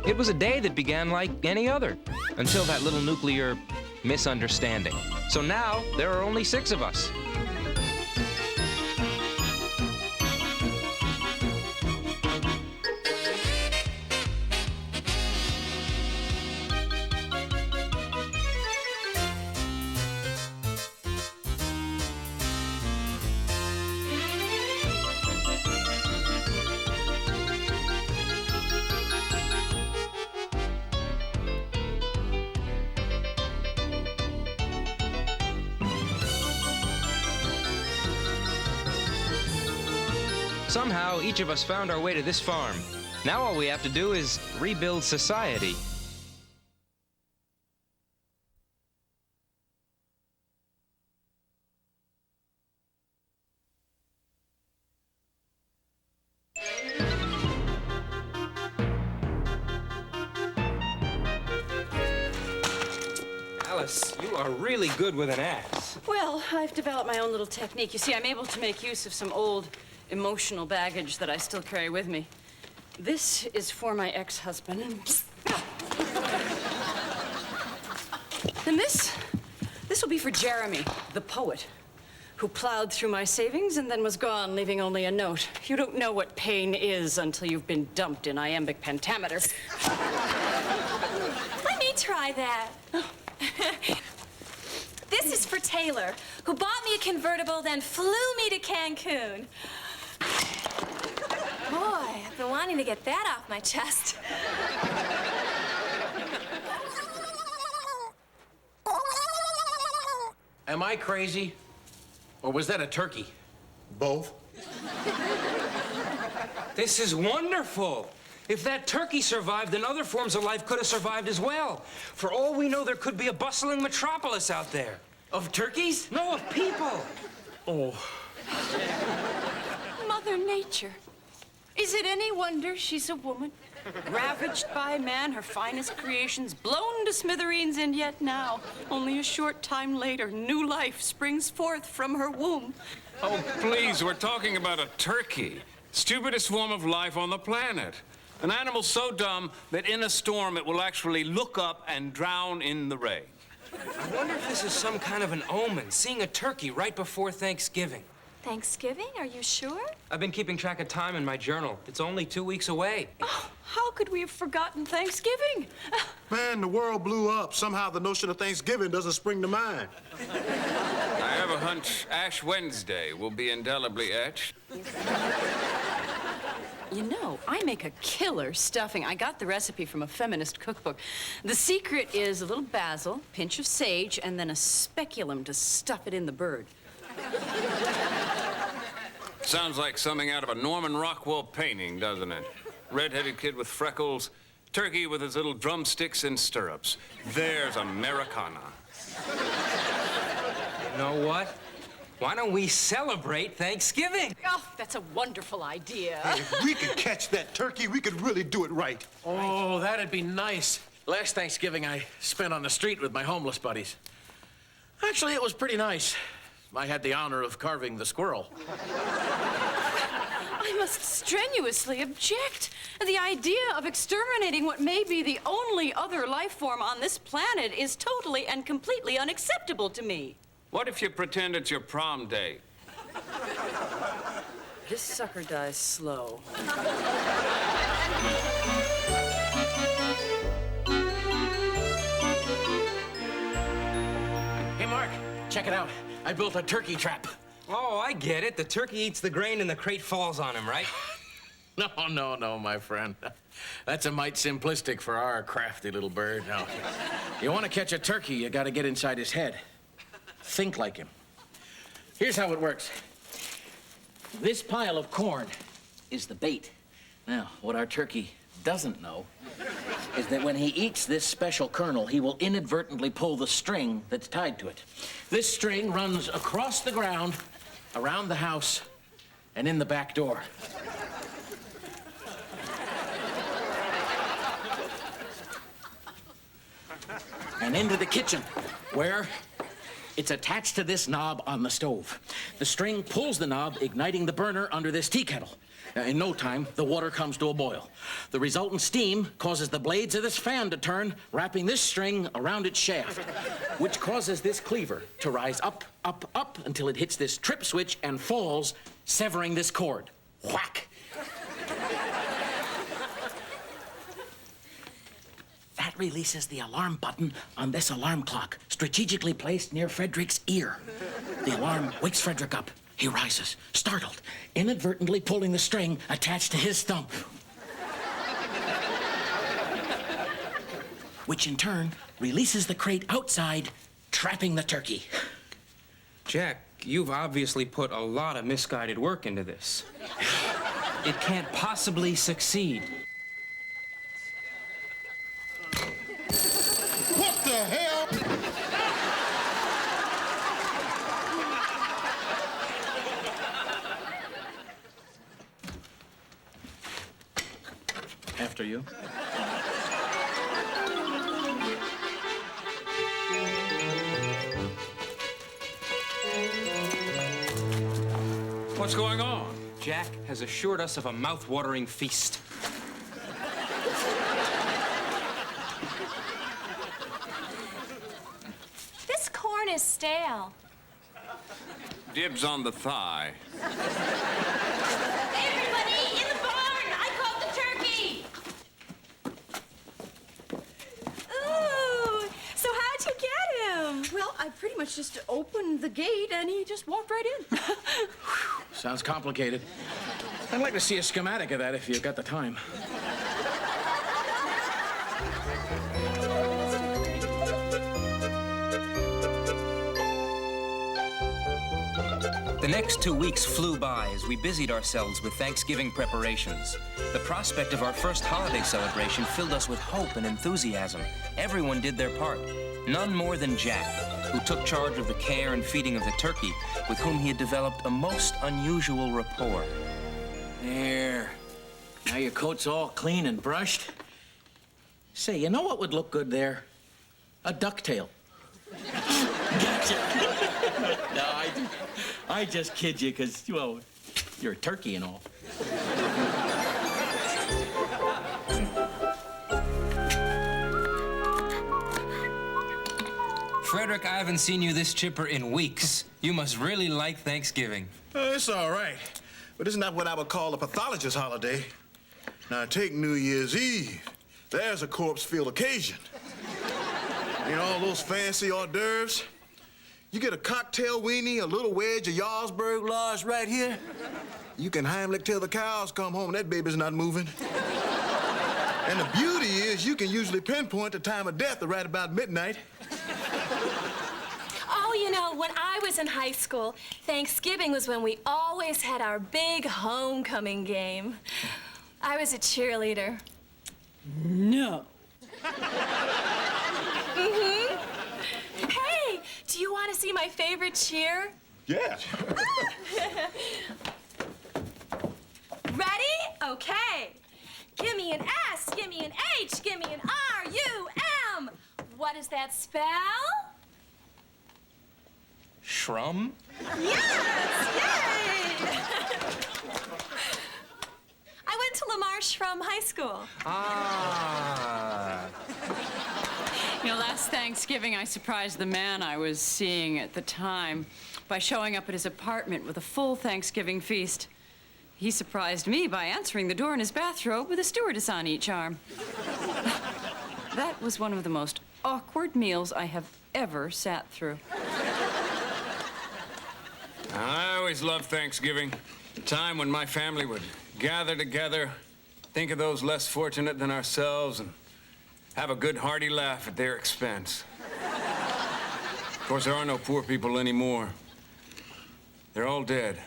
It was a day that began like any other, until that little nuclear misunderstanding. So now, there are only 6 of us. Somehow, each of us found our way to this farm. Now all we have to do is rebuild society. Alice, you are really good with an axe. Well, I've developed my own little technique. You see, I'm able to make use of some old emotional baggage that I still carry with me. This is for my ex-husband. And this will be for Jeremy, the poet, who plowed through my savings and then was gone, leaving only a note. You don't know what pain is until you've been dumped in iambic pentameter. Let me try that. This is for Taylor, who bought me a convertible, then flew me to Cancun. Boy, I've been wanting to get that off my chest. Am I crazy? Or was that a turkey? Both. This is wonderful. If that turkey survived, then other forms of life could have survived as well. For all we know, there could be a bustling metropolis out there. Of turkeys? No, of people. Oh. Mother Nature. Is it any wonder she's a woman? Ravaged by man, her finest creations blown to smithereens, and yet now, only a short time later, new life springs forth from her womb. Oh, please, we're talking about a turkey. Stupidest form of life on the planet. An animal so dumb that in a storm it will actually look up and drown in the rain. I wonder if this is some kind of an omen, seeing a turkey right before Thanksgiving. Thanksgiving? Are you sure? I've been keeping track of time in my journal. It's only 2 weeks away. Oh, how could we have forgotten Thanksgiving? Man, the world blew up. Somehow the notion of Thanksgiving doesn't spring to mind. I have a hunch Ash Wednesday will be indelibly etched. You know, I make a killer stuffing. I got the recipe from a feminist cookbook. The secret is a little basil, pinch of sage, and then a speculum to stuff it in the bird. Sounds like something out of a Norman Rockwell painting, doesn't it? Red-headed kid with freckles, turkey with his little drumsticks and stirrups. There's Americana. You know what? Why don't we celebrate Thanksgiving? Oh, that's a wonderful idea. Hey, if we could catch that turkey, we could really do it right. Oh, that'd be nice. Last Thanksgiving I spent on the street with my homeless buddies. Actually, it was pretty nice. I had the honor of carving the squirrel. I must strenuously object. The idea of exterminating what may be the only other life form on this planet is totally and completely unacceptable to me. What if you pretend it's your prom date? This sucker dies slow. Hey, Mark, check it out. I built a turkey trap. Oh, I get it. The turkey eats the grain and the crate falls on him, right? No, my friend. That's a mite simplistic for our crafty little bird. No. You want to catch a turkey, you got to get inside his head. Think like him. Here's how it works. This pile of corn is the bait. Now, what our turkey doesn't know is that when he eats this special kernel, he will inadvertently pull the string that's tied to it. This string runs across the ground, around the house, and in the back door. And into the kitchen, where it's attached to this knob on the stove. The string pulls the knob, igniting the burner under this tea kettle. In no time, the water comes to a boil. The resultant steam causes the blades of this fan to turn, wrapping this string around its shaft, which causes this cleaver to rise up, up, up until it hits this trip switch and falls, severing this cord. Whack! That releases the alarm button on this alarm clock, strategically placed near Frederick's ear. The alarm wakes Frederick up. He rises, startled, inadvertently pulling the string attached to his thumb, which in turn releases the crate outside, trapping the turkey. Jack, you've obviously put a lot of misguided work into this. It can't possibly succeed. What the hell? After you. What's going on? Jack has assured us of a mouth-watering feast. This corn is stale. Dibs on the thigh. Everybody in the barn! I caught the turkey! Ooh, so how'd you get him? Well, I pretty much just opened the gate and he just walked right in. Sounds complicated. I'd like to see a schematic of that if you've got the time. The next 2 weeks flew by as we busied ourselves with Thanksgiving preparations. The prospect of our first holiday celebration filled us with hope and enthusiasm. Everyone did their part. None more than Jack, who took charge of the care and feeding of the turkey, with whom he had developed a most unusual rapport. There. Now your coat's all clean and brushed. Say, you know what would look good there? A ducktail. Gotcha. No, I just kid you, because, well, you're a turkey and all. Frederick, I haven't seen you this chipper in weeks. You must really like Thanksgiving. It's all right, but it's not what I would call a pathologist holiday. Now, take New Year's Eve. There's a corpse-filled occasion. You know, all those fancy hors d'oeuvres. You get a cocktail weenie, a little wedge of Jarlsberg large right here. You can Heimlich till the cows come home, and that baby's not moving. And the beauty is you can usually pinpoint the time of death right about midnight. Oh, you know, when I was in high school, Thanksgiving was when we always had our big homecoming game. I was a cheerleader. No. Mm-hmm. Hey, do you want to see my favorite cheer? Yeah. Ready? Okay. Give me an S, give me an H, give me an R-U-M. What does that spell? Shrum? Yes! Yay! I went to Lamar Shrum High School. Ah. You know, last Thanksgiving, I surprised the man I was seeing at the time by showing up at his apartment with a full Thanksgiving feast. He surprised me by answering the door in his bathrobe with a stewardess on each arm. That was one of the most awkward meals I have ever sat through. I always loved Thanksgiving. The time when my family would gather together, think of those less fortunate than ourselves, and have a good hearty laugh at their expense. Of course, there are no poor people anymore. They're all dead.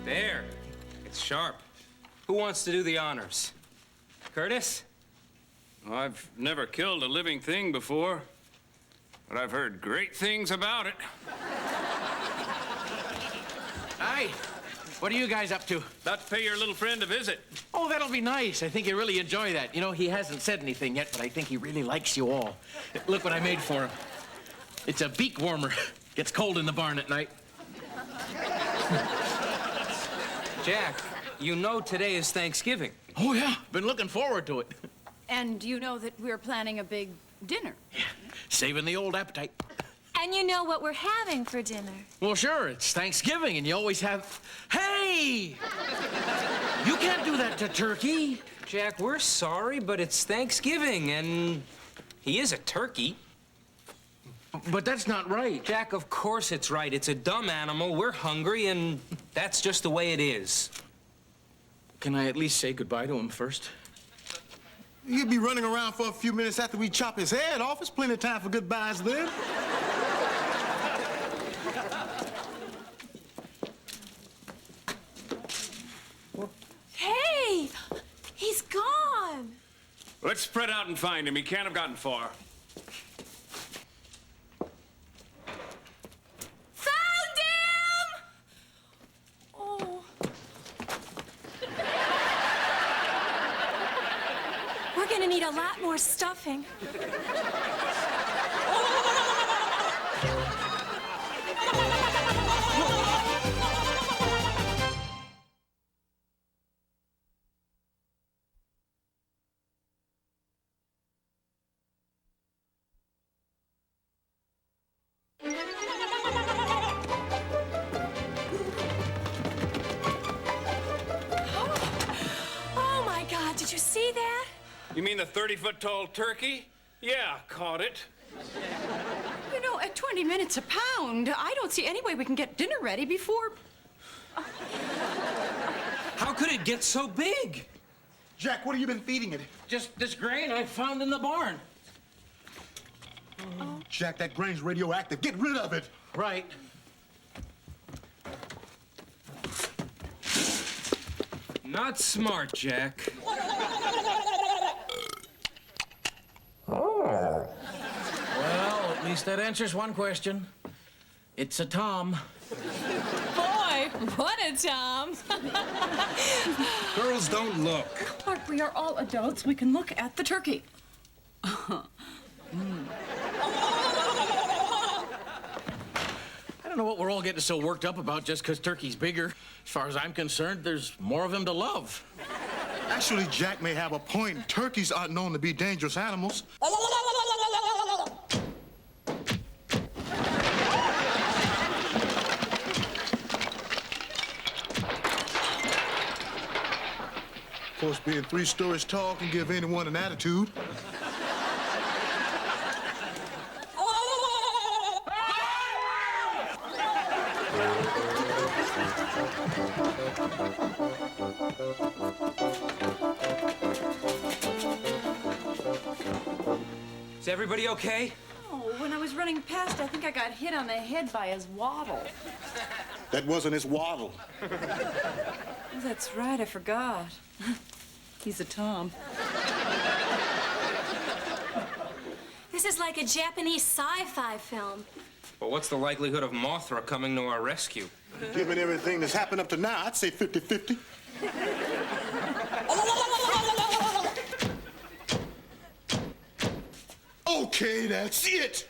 There. It's sharp. Who wants to do the honors? Curtis? I've never killed a living thing before, but I've heard great things about it. Hi. What are you guys up to? About to pay your little friend a visit. Oh, that'll be nice. I think he'll really enjoy that. You know, he hasn't said anything yet, but I think he really likes you all. Look what I made for him. It's a beak warmer. Gets cold in the barn at night. Jack, you know today is Thanksgiving. Oh, yeah. Been looking forward to it. And you know that we're planning a big dinner. Yeah. Saving the old appetite. And you know what we're having for dinner. Well, sure, it's Thanksgiving, and you always have... Hey! You can't do that to turkey. Jack, we're sorry, but it's Thanksgiving, and he is a turkey. But that's not right. Jack, of course it's right. It's a dumb animal. We're hungry, and that's just the way it is. Can I at least say goodbye to him first? He'll be running around for a few minutes after we chop his head off. There's plenty of time for goodbyes then. Hey! He's gone! Let's spread out and find him. He can't have gotten far. Found him! Oh. We're gonna need a lot more stuffing. Oh my God, did you see that? You mean the 30-foot-tall turkey? Yeah, caught it. You know, at 20 minutes a pound, I don't see any way we can get dinner ready before... How could it get so big? Jack, what have you been feeding it? Just this grain I found in the barn. Jack, that grain's radioactive. Get rid of it. Right. Not smart, Jack. Well, at least that answers one question. It's a Tom. Boy, what a Tom. Girls, don't look. Clark, we are all adults. We can look at the turkey. I don't know what we're all getting so worked up about just because turkey's bigger. As far as I'm concerned, there's more of him to love. Actually, Jack may have a point. Turkeys aren't known to be dangerous animals. Of course, being 3 stories tall can give anyone an attitude. Is everybody okay? Oh, when I was running past, I think I got hit on the head by his waddle. That wasn't his waddle. Oh, that's right, I forgot. He's a Tom. This is like a Japanese sci-fi film. But what's the likelihood of Mothra coming to our rescue? Given everything that's happened up to now, I'd say 50-50. Okay, that's it.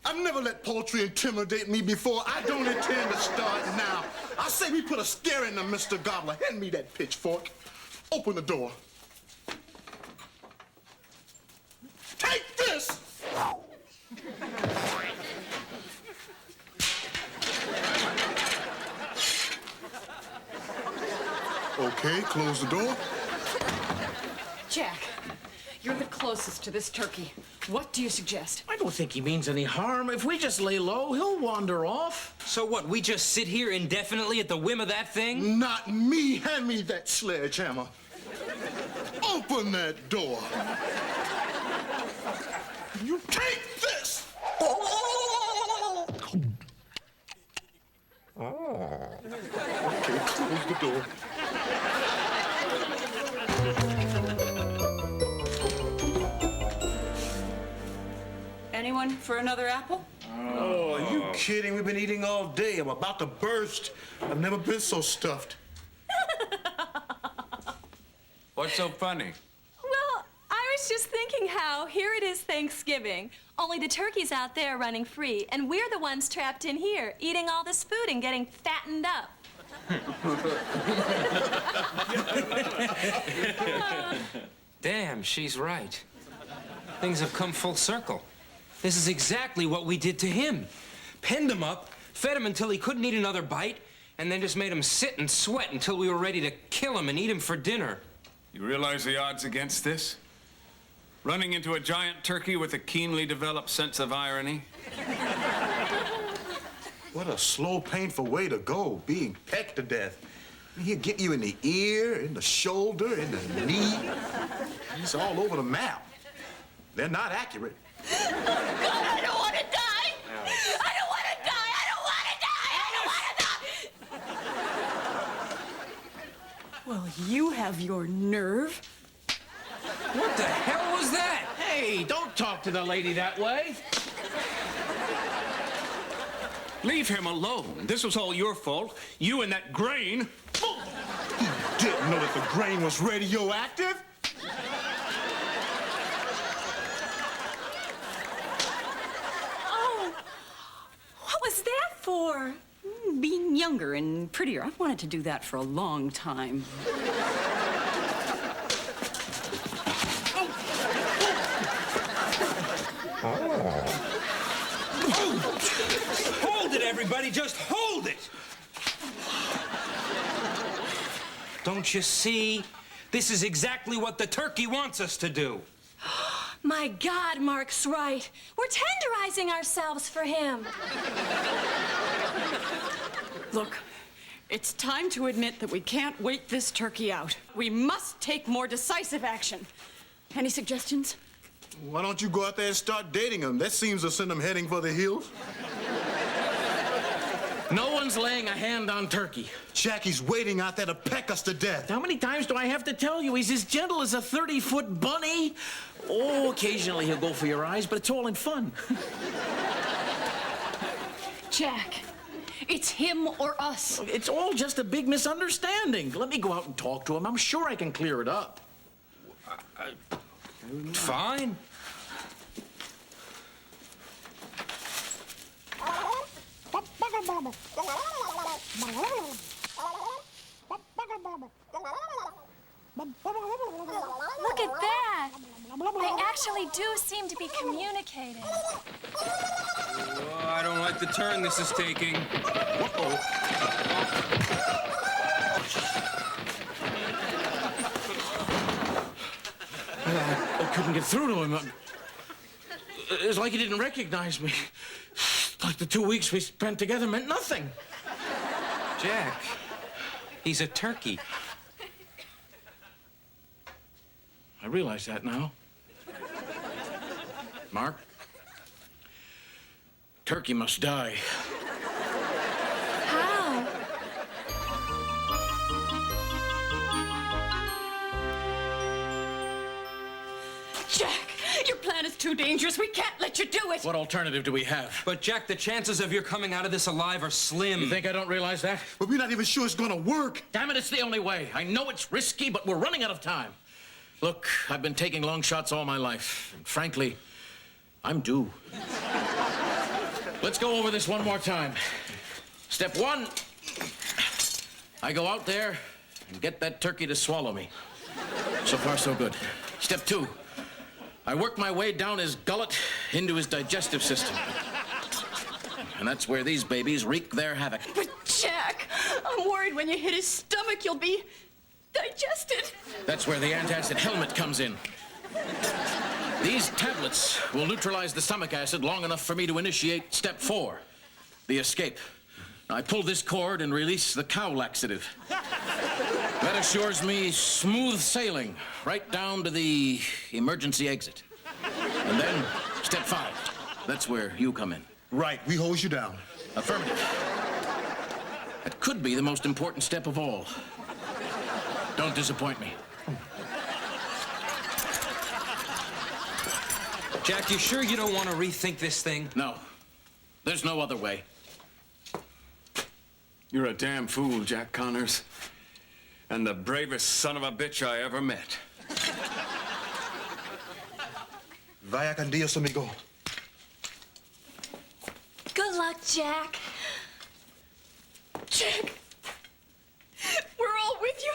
I've never let poultry intimidate me before. I don't intend to start now. I say we put a scare in them, Mr. Gobbler. Hand me that pitchfork. Open the door. Take this! Okay, close the door. Jack, you're the closest to this turkey. What do you suggest? I don't think he means any harm. If we just lay low, he'll wander off. So what, we just sit here indefinitely at the whim of that thing? Not me. Hand me that sledgehammer. Open that door. You take this! Okay, close the door. Anyone for another apple? Oh, are you kidding? We've been eating all day. I'm about to burst. I've never been so stuffed. What's so funny? Well, I was just thinking how here it is Thanksgiving, only the turkey's out there running free, and we're the ones trapped in here, eating all this food and getting fattened up. Damn, she's right. Things have come full circle. This is exactly what we did to him. Penned him up, fed him until he couldn't eat another bite, and then just made him sit and sweat until we were ready to kill him and eat him for dinner. You realize the odds against this? Running into a giant turkey with a keenly developed sense of irony? What a slow, painful way to go, being pecked to death. He'll get you in the ear, in the shoulder, in the knee. He's all over the map. They're not accurate. God, I don't want to die! I don't want to die! I don't want to die! I don't want to die! Well, you have your nerve. What the hell was that? Hey, don't talk to the lady that way. Leave him alone. This was all your fault. You and that grain. Didn't know that the grain was radioactive? Oh, what was that for? Being younger and prettier. I've wanted to do that for a long time. Hold it, everybody, just hold it! Don't you see? This is exactly what the turkey wants us to do. My God, Mark's right. We're tenderizing ourselves for him. Look, it's time to admit that we can't wait this turkey out. We must take more decisive action. Any suggestions? Why don't you go out there and start dating him? That seems to send him heading for the hills. No one's laying a hand on Turkey. Jackie's waiting out there to peck us to death. How many times do I have to tell you? He's as gentle as a 30-foot bunny. Oh, occasionally he'll go for your eyes, but it's all in fun. Jack, it's him or us. It's all just a big misunderstanding. Let me go out and talk to him. I'm sure I can clear it up. Fine. Look at that. They actually do seem to be communicating. Oh, I don't like the turn this is taking. I couldn't get through to him. It's like he didn't recognize me. Like the 2 weeks we spent together meant nothing. Jack, he's a turkey. I realize that now. Mark, Turkey must die. How? Jack, your plan is too dangerous. We can't let you do it. What alternative do we have? But Jack, the chances of your coming out of this alive are slim. You think I don't realize that? But we're not even sure it's gonna work. Damn it, it's the only way. I know it's risky, but we're running out of time. Look, I've been taking long shots all my life. And frankly, I'm due. Let's go over this one more time. Step one, I go out there and get that turkey to swallow me. So far, so good. Step two, I work my way down his gullet into his digestive system. And that's where these babies wreak their havoc. But Jack, I'm worried when you hit his stomach, you'll be digested. That's where the antacid helmet comes in. These tablets will neutralize the stomach acid long enough for me to initiate step 4, the escape. Now, I pull this cord and release the cow laxative. That assures me smooth sailing right down to the emergency exit. And then step 5, that's where you come in. Right, we hose you down. Affirmative. That could be the most important step of all. Don't disappoint me. Jack, you sure you don't want to rethink this thing? No. There's no other way. You're a damn fool, Jack Connors. And the bravest son of a bitch I ever met. Vaya con Dios, amigo. Good luck, Jack. Jack, we're all with you.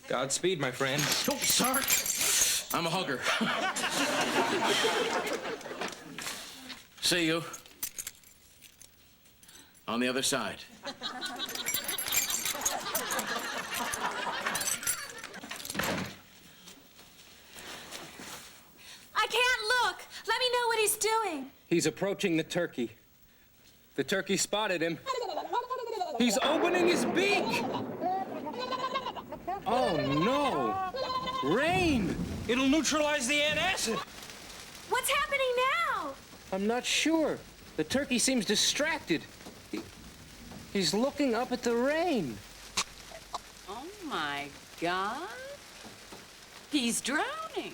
Godspeed, my friend. Oh, sorry. I'm a hugger. See you. On the other side. I can't look. Let me know what he's doing. He's approaching the turkey. The turkey spotted him. He's opening his beak! Oh, no! Rain! It'll neutralize the antacid! What's happening now? I'm not sure. The turkey seems distracted. He's looking up at the rain. Oh, my God. He's drowning.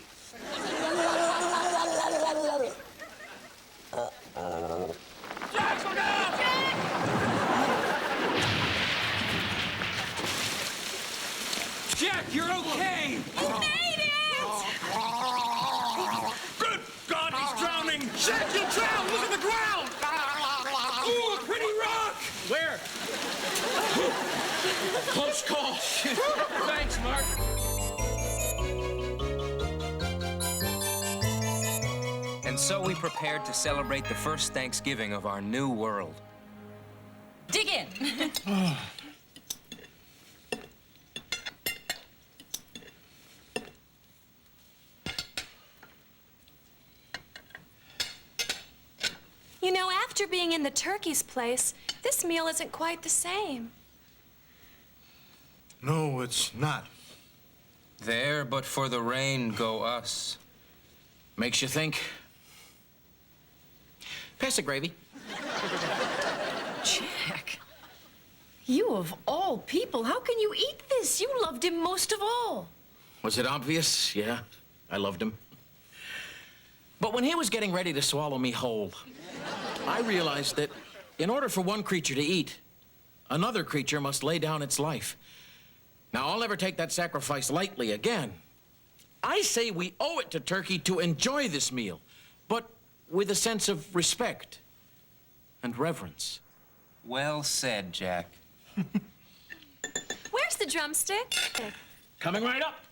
Jack, you're okay! He made it! Good God, he's drowning! Jack, you'll drown! Look at the ground! Ooh, a pretty rock! Where? Close call. Thanks, Mark. And so we prepared to celebrate the first Thanksgiving of our new world. Dig in. You know, after being in the turkey's place, this meal isn't quite the same. No, it's not. There, but for the rain, go us. Makes you think. Pass the gravy. Jack, you of all people, how can you eat this? You loved him most of all. Was it obvious? Yeah, I loved him. But when he was getting ready to swallow me whole, I realized that in order for one creature to eat, another creature must lay down its life. Now, I'll never take that sacrifice lightly again. I say we owe it to Turkey to enjoy this meal, but with a sense of respect and reverence. Well said, Jack. Where's the drumstick? Coming right up.